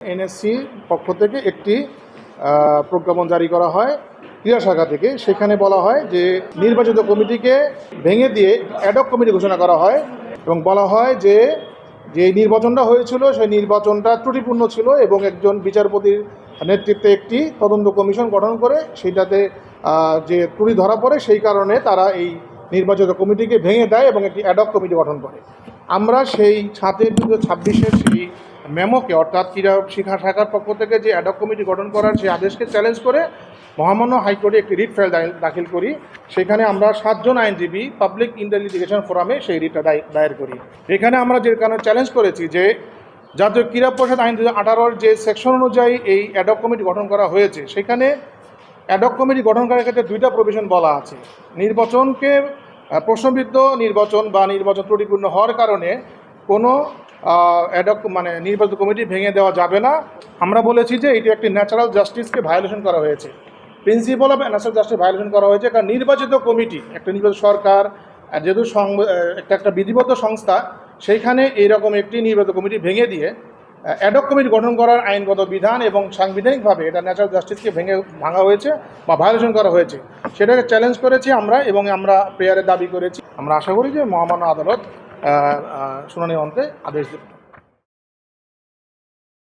NSC পক্ষ থেকে একটি প্রজ্ঞাপন জারি করা হয় ক্রীড়া শাখা থেকে। সেখানে বলা হয় যে নির্বাচিত কমিটিকে ভেঙে দিয়ে অ্যাডহক কমিটি ঘোষণা করা হয় এবং বলা হয় যে যে নির্বাচনটা হয়েছিল সেই নির্বাচনটা ত্রুটিপূর্ণ ছিল এবং একজন বিচারপতির নেতৃত্বে একটি তদন্ত কমিশন গঠন করে সেইটাতে যে ত্রুটি ধরা পড়ে সেই কারণে তারা এই নির্বাচিত কমিটিকে ভেঙে দেয় এবং একটি অ্যাডহক কমিটি গঠন করে। আমরা সেই 7/2026 সেই মেমোকে অর্থাৎ ক্রীড়া শিক্ষা শাখার পক্ষ থেকে যে অ্যাডহক কমিটি গঠন করার সেই আদেশকে চ্যালেঞ্জ করে মহামান্য হাইকোর্টে একটি রিট ফাইল দাখিল করি। সেখানে আমরা 7 জন আইনজীবী পাবলিক ইন্টেলিজেশন ফোরামে সেই রিটটা দায়ের করি। এখানে আমরা যে কারণে চ্যালেঞ্জ করেছি যে জাতীয় ক্রীড়া পরিষদ আইন 2018 যে সেকশন অনুযায়ী এই অ্যাডহক কমিটি গঠন করা হয়েছে, সেখানে অ্যাডহক কমিটি গঠন করার ক্ষেত্রে 2টা প্রভিশন বলা আছে। নির্বাচনকে প্রশ্নবিদ্ধ নির্বাচন বা নির্বাচন ত্রুটিপূর্ণ হওয়ার কারণে কোনো অ্যাডহক নির্বাচিত কমিটি ভেঙে দেওয়া যাবে না। আমরা বলেছি যে এটি একটি ন্যাচারাল জাস্টিসকে ভায়োলেশন করা হয়েছে, principal of natural justice violation করা হয়েছে। কারণ নির্বাচিত কমিটি একটা নির্বাচিত সরকার যেহেতু একটা বিধিবদ্ধ সংস্থা, সেইখানে এইরকম একটি নির্বাচিত কমিটি ভেঙে দিয়ে অ্যাডহক কমিটি গঠন করার আইনগত বিধান এবং সাংবিধানিকভাবে এটা ন্যাচারাল জাস্টিসকে ভাঙা হয়েছে বা ভায়োলেশন করা হয়েছে, সেটাকে চ্যালেঞ্জ করেছি আমরা এবং আমরা প্রেয়ারে দাবি করেছি। আমরা আশা করি যে মহামান্য আদালত শুনানি অন্তে আদেশ দেবে।